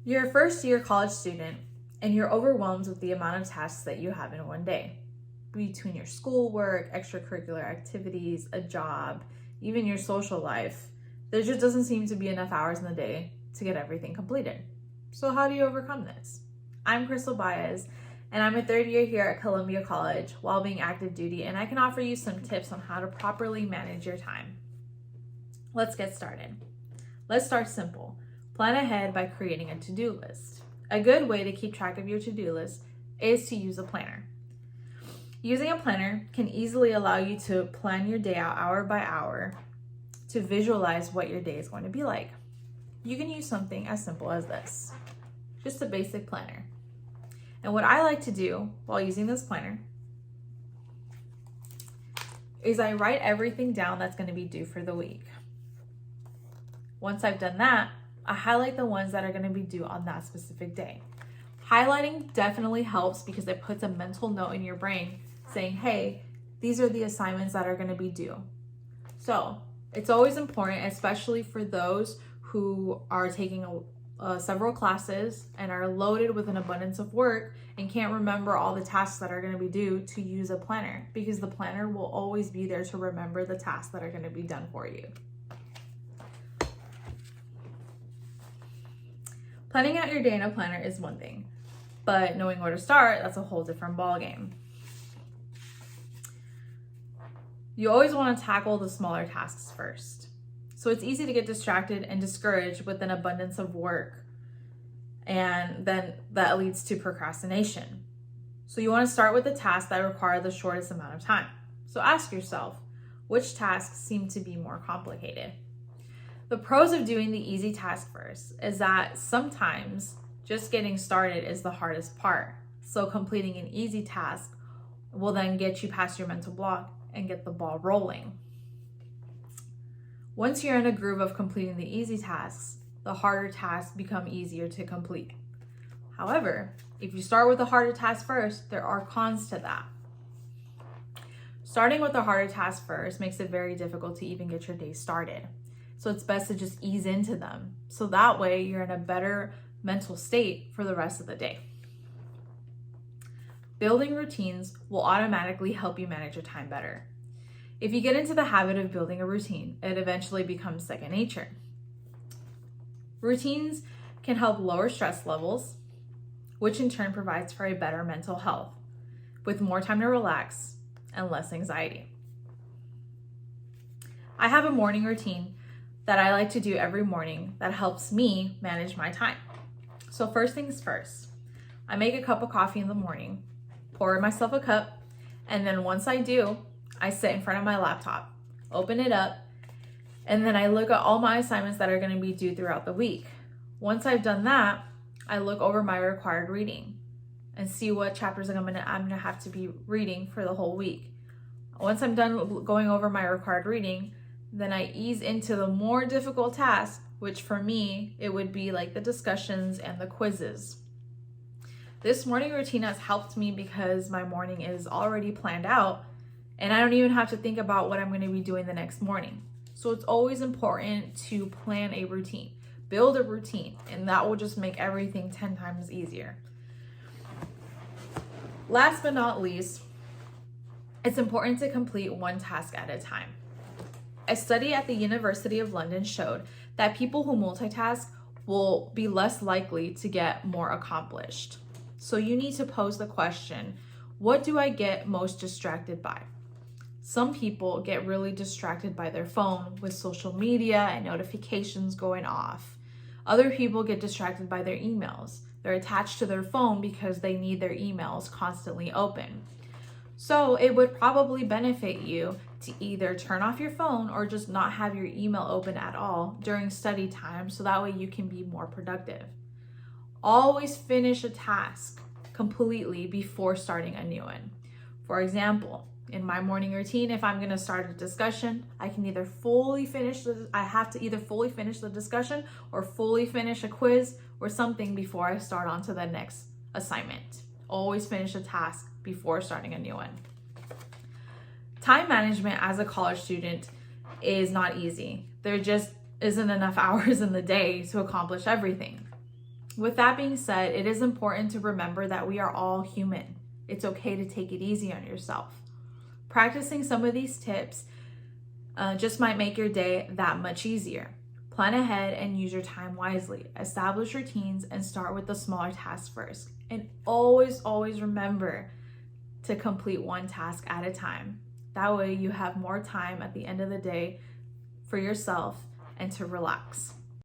You're a first-year college student and you're overwhelmed with the amount of tasks that you have in one day. Between your schoolwork, extracurricular activities, a job, even your social life, there just doesn't seem to be enough hours in the day to get everything completed. So how do you overcome this? I'm Crystal Baez, and I'm a third year here at Columbia College while being active duty, and I can offer you some tips on how to properly manage your time. Let's get started. Let's start simple. Plan ahead by creating a to-do list. A good way to keep track of your to-do list is to use a planner. Using a planner can easily allow you to plan your day out hour by hour to visualize what your day is going to be like. You can use something as simple as this, just a basic planner. And what I like to do while using this planner is I write everything down that's going to be due for the week. Once I've done that, I highlight the ones that are going to be due on that specific day. Highlighting definitely helps because it puts a mental note in your brain saying, hey, these are the assignments that are going to be due. So it's always important, especially for those who are taking several classes and are loaded with an abundance of work and can't remember all the tasks that are going to be due, to use a planner, because the planner will always be there to remember the tasks that are going to be done for you. Planning out your day in a planner is one thing, but knowing where to start, that's a whole different ballgame. You always want to tackle the smaller tasks first. So it's easy to get distracted and discouraged with an abundance of work, and then that leads to procrastination. So you want to start with the tasks that require the shortest amount of time. So ask yourself, which tasks seem to be more complicated? The pros of doing the easy task first is that sometimes just getting started is the hardest part. So completing an easy task will then get you past your mental block and get the ball rolling. Once you're in a groove of completing the easy tasks, the harder tasks become easier to complete. However, if you start with the harder task first, there are cons to that. Starting with the harder task first makes it very difficult to even get your day started. So it's best to just ease into them. So that way you're in a better mental state for the rest of the day. Building routines will automatically help you manage your time better. If you get into the habit of building a routine, it eventually becomes second nature. Routines can help lower stress levels, which in turn provides for a better mental health, with more time to relax and less anxiety. I have a morning routine that I like to do every morning that helps me manage my time. So first things first, I make a cup of coffee in the morning, pour myself a cup, and then once I do, I sit in front of my laptop, open it up, and then I look at all my assignments that are going to be due throughout the week. Once I've done that, I look over my required reading and see what chapters I'm gonna have to be reading for the whole week. Once I'm done going over my required reading, then I ease into the more difficult tasks, which for me, it would be like the discussions and the quizzes. This morning routine has helped me because my morning is already planned out and I don't even have to think about what I'm going to be doing the next morning. So it's always important to plan a routine, build a routine, and that will just make everything 10 times easier. Last but not least, it's important to complete one task at a time. A study at the University of London showed that people who multitask will be less likely to get more accomplished. So you need to pose the question, what do I get most distracted by? Some people get really distracted by their phone with social media and notifications going off. Other people get distracted by their emails. They're attached to their phone because they need their emails constantly open. So it would probably benefit you to either turn off your phone or just not have your email open at all during study time, so that way you can be more productive. Always finish a task completely before starting a new one. For example, in my morning routine, if I'm going to start a discussion, I have to either fully finish the discussion or fully finish a quiz or something before I start on to the next assignment. Always finish a task before starting a new one. Time management as a college student is not easy. There just isn't enough hours in the day to accomplish everything. With that being said, it is important to remember that we are all human. It's okay to take it easy on yourself. Practicing some of these tips just might make your day that much easier. Plan ahead and use your time wisely. Establish routines and start with the smaller tasks first. And always, always remember to complete one task at a time. That way you have more time at the end of the day for yourself and to relax.